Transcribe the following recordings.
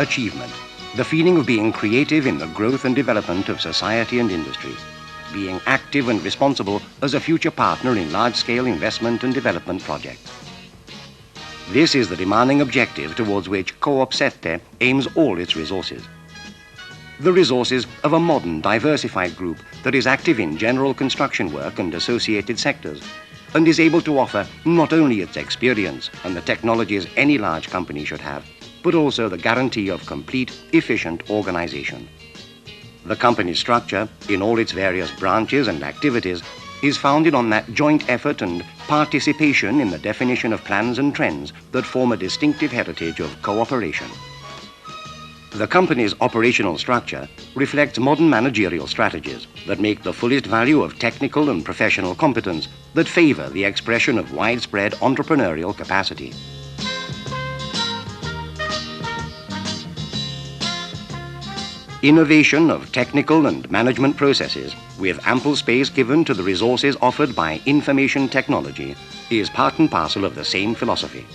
achievement, the feeling of being creative in the growth and development of society and industry, being active and responsible as a future partner in large-scale investment and development projects. This is the demanding objective towards which Coopsette aims all its resources. The resources of a modern, diversified group that is active in general construction work and associated sectors, and is able to offer not only its experience and the technologies any large company should have, but also the guarantee of complete, efficient organization. The company's structure, in all its various branches and activities, is founded on that joint effort and participation in the definition of plans and trends that form a distinctive heritage of cooperation. The company's operational structure reflects modern managerial strategies that make the fullest value of technical and professional competence that favor the expression of widespread entrepreneurial capacity. Innovation of technical and management processes, with ample space given to the resources offered by information technology, is part and parcel of the same philosophy.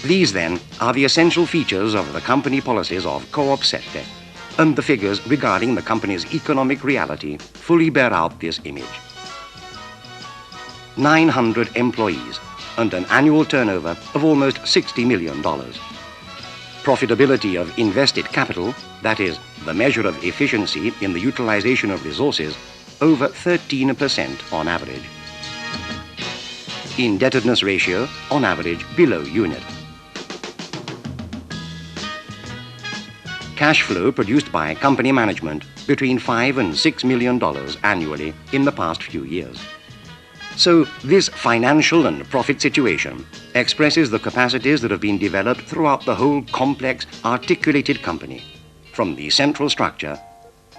These, then, are the essential features of the company policies of Coopsette, and the figures regarding the company's economic reality fully bear out this image. 900 employees and an annual turnover of almost $60 million. Profitability of invested capital, that is, the measure of efficiency in the utilization of resources, over 13% on average. Indebtedness ratio, on average, below unit. Cash flow produced by company management between $5 and $6 million annually in the past few years. So this financial and profit situation expresses the capacities that have been developed throughout the whole complex, articulated company, from the central structure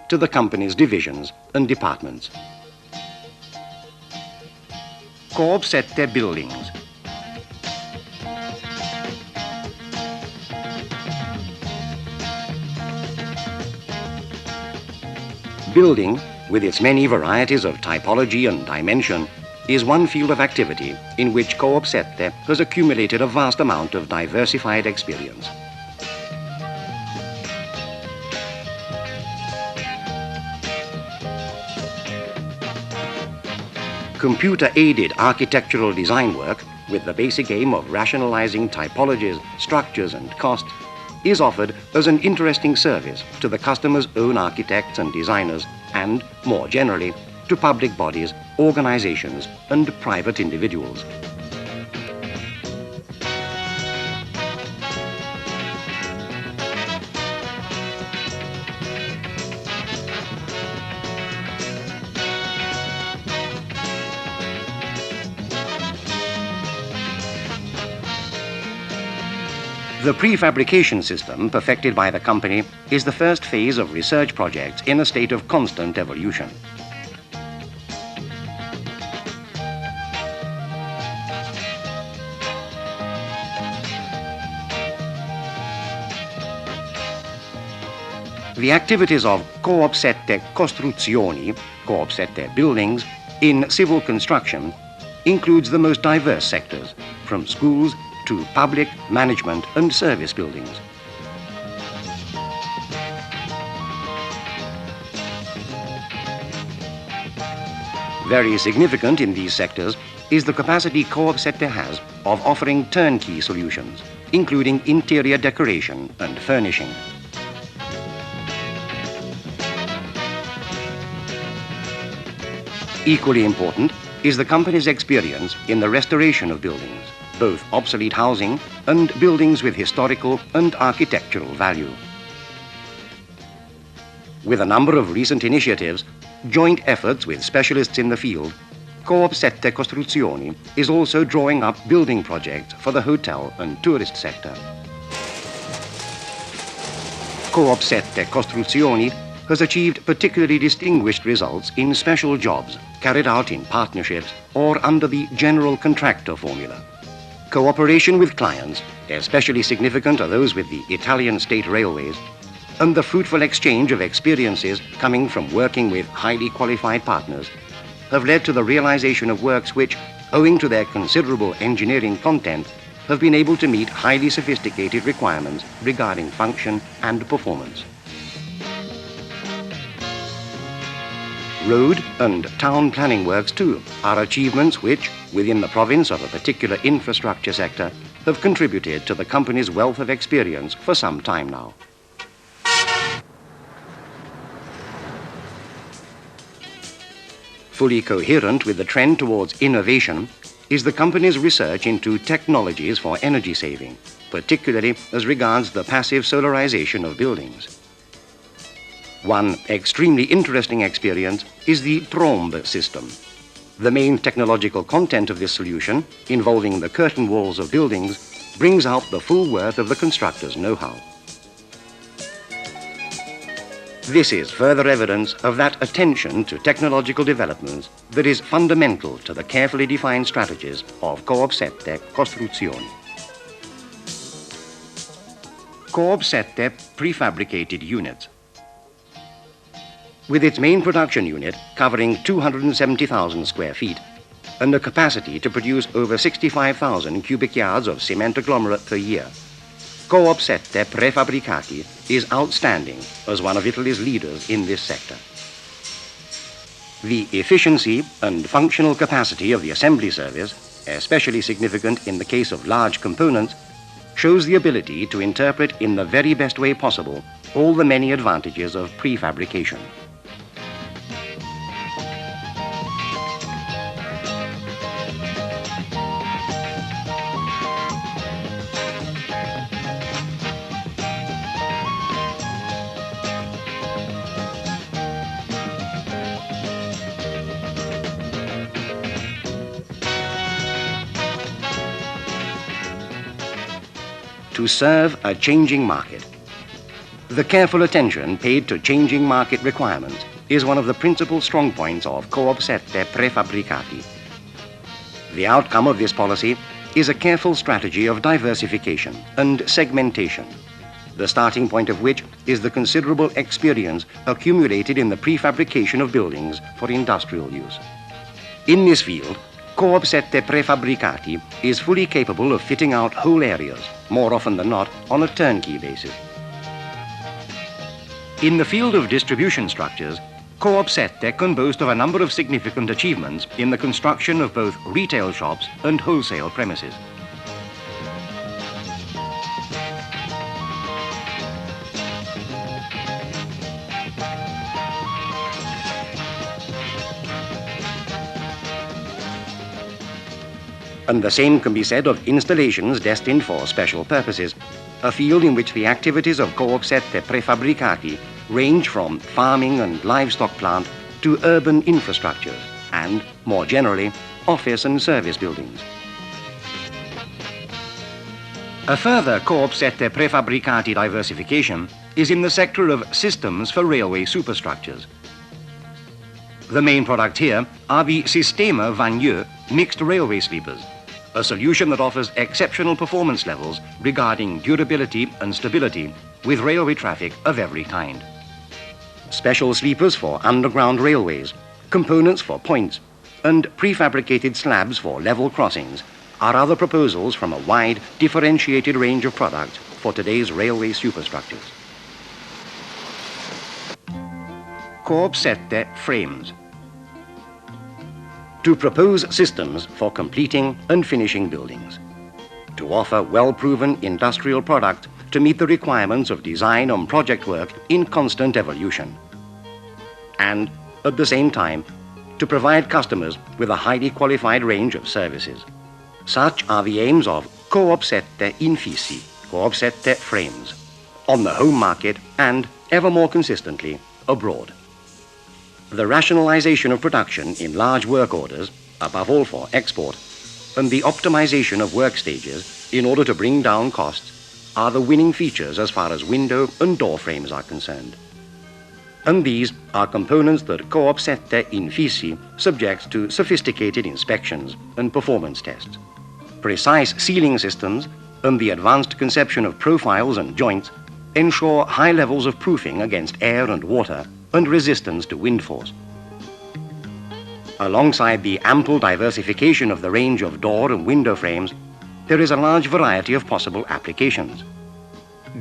to the company's divisions and departments. Coopsette buildings. Building, with its many varieties of typology and dimension, is one field of activity in which Coopsette has accumulated a vast amount of diversified experience. Computer-aided architectural design work, with the basic aim of rationalizing typologies, structures, and costs, is offered as an interesting service to the customer's own architects and designers and, more generally, to public bodies, organizations, and private individuals. The prefabrication system perfected by the company is the first phase of research projects in a state of constant evolution. The activities of Coopsette Costruzioni, Coopsette buildings, in civil construction includes the most diverse sectors, from schools to public, management, and service buildings. Very significant in these sectors is the capacity Coopsette has of offering turnkey solutions, including interior decoration and furnishing. Equally important is the company's experience in the restoration of buildings, both obsolete housing and buildings with historical and architectural value. With a number of recent initiatives, joint efforts with specialists in the field, Coopsette Costruzioni is also drawing up building projects for the hotel and tourist sector. Coopsette Costruzioni has achieved particularly distinguished results in special jobs carried out in partnerships or under the general contractor formula. Cooperation with clients, especially significant are those with the Italian state railways, and the fruitful exchange of experiences coming from working with highly qualified partners have led to the realization of works which, owing to their considerable engineering content, have been able to meet highly sophisticated requirements regarding function and performance. Road and town planning works, too, are achievements which, within the province of a particular infrastructure sector, have contributed to the company's wealth of experience for some time now. Fully coherent with the trend towards innovation is the company's research into technologies for energy saving, particularly as regards the passive solarization of buildings. One extremely interesting experience is the Trombe system. The main technological content of this solution, involving the curtain walls of buildings, brings out the full worth of the constructor's know-how. This is further evidence of that attention to technological developments that is fundamental to the carefully defined strategies of Coopsette Costruzioni. Coopsette prefabricated units. With its main production unit covering 270,000 square feet and a capacity to produce over 65,000 cubic yards of cement agglomerate per year, Coopsette Prefabbricati is outstanding as one of Italy's leaders in this sector. The efficiency and functional capacity of the assembly service, especially significant in the case of large components, shows the ability to interpret in the very best way possible all the many advantages of prefabrication. To serve a changing market. The careful attention paid to changing market requirements is one of the principal strong points of Coopsette Prefabbricati. The outcome of this policy is a careful strategy of diversification and segmentation, the starting point of which is the considerable experience accumulated in the prefabrication of buildings for industrial use. In this field, Coopsette Prefabbricati is fully capable of fitting out whole areas, more often than not, on a turnkey basis. In the field of distribution structures, Coopsette can boast of a number of significant achievements in the construction of both retail shops and wholesale premises. And the same can be said of installations destined for special purposes, a field in which the activities of Coopsette Prefabbricati range from farming and livestock plant to urban infrastructures and, more generally, office and service buildings. A further Coopsette Prefabbricati diversification is in the sector of systems for railway superstructures. The main product here are the Sistema Vagneux mixed railway sleepers, a solution that offers exceptional performance levels regarding durability and stability with railway traffic of every kind. Special sleepers for underground railways, components for points, and prefabricated slabs for level crossings are other proposals from a wide, differentiated range of products for today's railway superstructures. Coopsette frames. To propose systems for completing and finishing buildings. To offer well-proven industrial product to meet the requirements of design and project work in constant evolution. And, at the same time, to provide customers with a highly qualified range of services. Such are the aims of Coopsette Infissi, Coopsette frames, on the home market and, ever more consistently, abroad. The rationalization of production in large work orders, above all for export, and the optimization of work stages in order to bring down costs are the winning features as far as window and door frames are concerned. And these are components that Coopsette Infissi subjects to sophisticated inspections and performance tests. Precise sealing systems and the advanced conception of profiles and joints ensure high levels of proofing against air and water and resistance to wind force. Alongside the ample diversification of the range of door and window frames, there is a large variety of possible applications.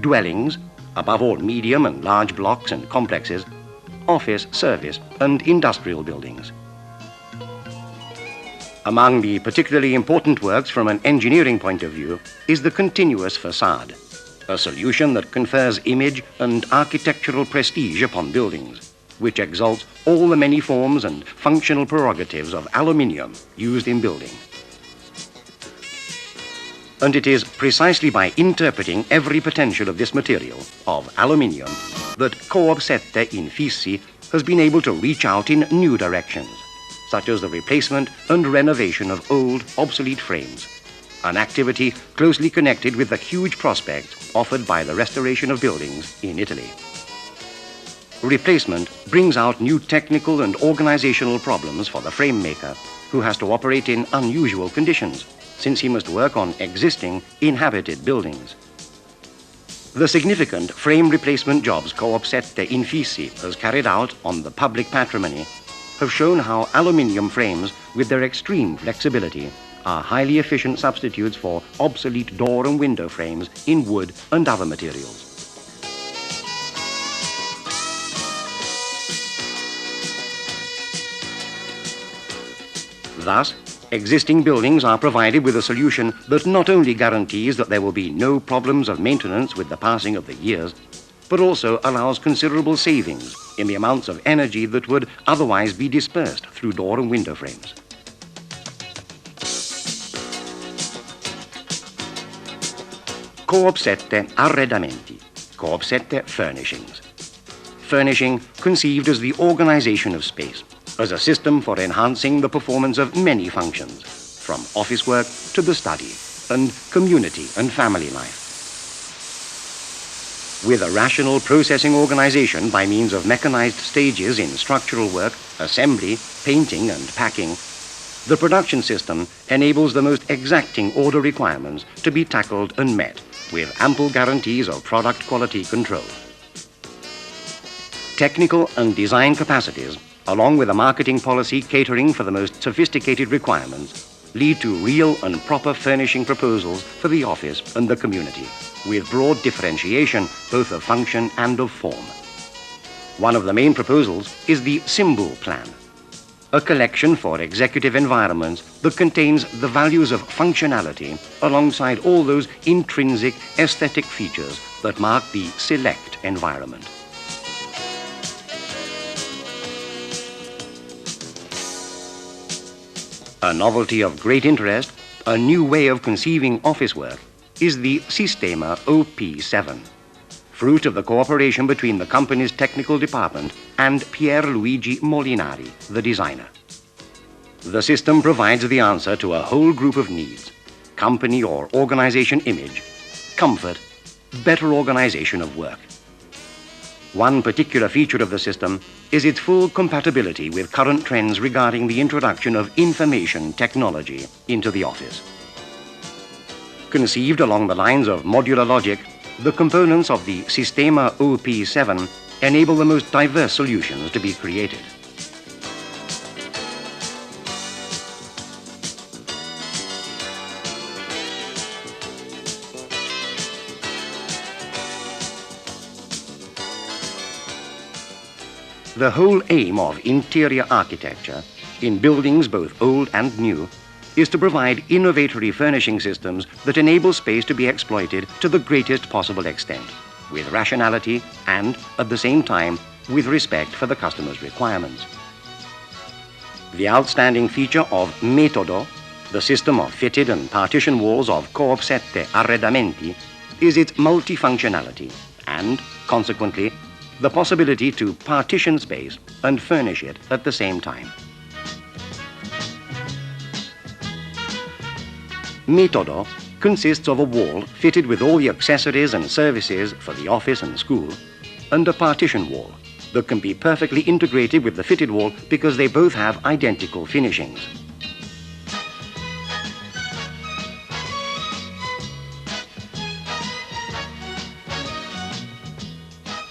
Dwellings, above all medium and large blocks and complexes, office, service, and industrial buildings. Among the particularly important works from an engineering point of view is the continuous facade, a solution that confers image and architectural prestige upon buildings, which exalts all the many forms and functional prerogatives of aluminium used in building. And it is precisely by interpreting every potential of this material, of aluminium, that Coopsette Infissi has been able to reach out in new directions, such as the replacement and renovation of old, obsolete frames, an activity closely connected with the huge prospects offered by the restoration of buildings in Italy. Replacement brings out new technical and organizational problems for the frame maker, who has to operate in unusual conditions, since he must work on existing inhabited buildings. The significant frame replacement jobs Coopsette Infissi has carried out on the public patrimony have shown how aluminium frames, with their extreme flexibility, are highly efficient substitutes for obsolete door and window frames in wood and other materials. Thus, existing buildings are provided with a solution that not only guarantees that there will be no problems of maintenance with the passing of the years, but also allows considerable savings in the amounts of energy that would otherwise be dispersed through door and window frames. Coopsette Arredamenti, Coopsette Furnishings. Furnishing conceived as the organization of space, as a system for enhancing the performance of many functions, from office work to the study, and community and family life. With a rational processing organization by means of mechanized stages in structural work, assembly, painting, and packing, the production system enables the most exacting order requirements to be tackled and met, with ample guarantees of product quality control. Technical and design capacities, along with a marketing policy catering for the most sophisticated requirements, lead to real and proper furnishing proposals for the office and the community, with broad differentiation both of function and of form. One of the main proposals is the symbol plan, a collection for executive environments that contains the values of functionality alongside all those intrinsic aesthetic features that mark the select environment. A novelty of great interest, a new way of conceiving office work, is the Sistema OP7, fruit of the cooperation between the company's technical department and Pierluigi Molinari, the designer. The system provides the answer to a whole group of needs: company or organization image, comfort, better organization of work. One particular feature of the system is its full compatibility with current trends regarding the introduction of information technology into the office. Conceived along the lines of modular logic, the components of the Sistema OP7 enable the most diverse solutions to be created. The whole aim of interior architecture, in buildings both old and new, is to provide innovatory furnishing systems that enable space to be exploited to the greatest possible extent, with rationality and, at the same time, with respect for the customer's requirements. The outstanding feature of Metodo, the system of fitted and partition walls of Coopsette Arredamenti, is its multifunctionality and, consequently, the possibility to partition space and furnish it at the same time. Metodo consists of a wall fitted with all the accessories and services for the office and school, and a partition wall that can be perfectly integrated with the fitted wall because they both have identical finishings.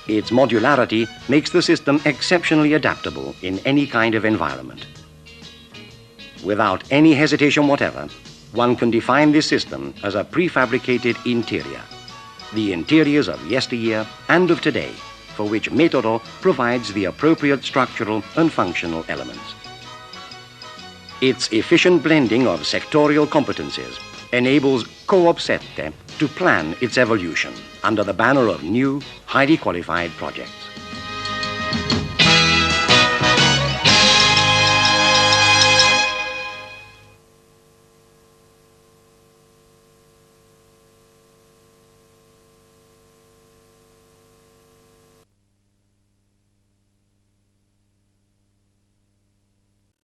Its modularity makes the system exceptionally adaptable in any kind of environment. Without any hesitation whatever, one can define this system as a prefabricated interior, the interiors of yesteryear and of today, for which Metodo provides the appropriate structural and functional elements. Its efficient blending of sectorial competencies enables Coopsette to plan its evolution under the banner of new, highly qualified projects.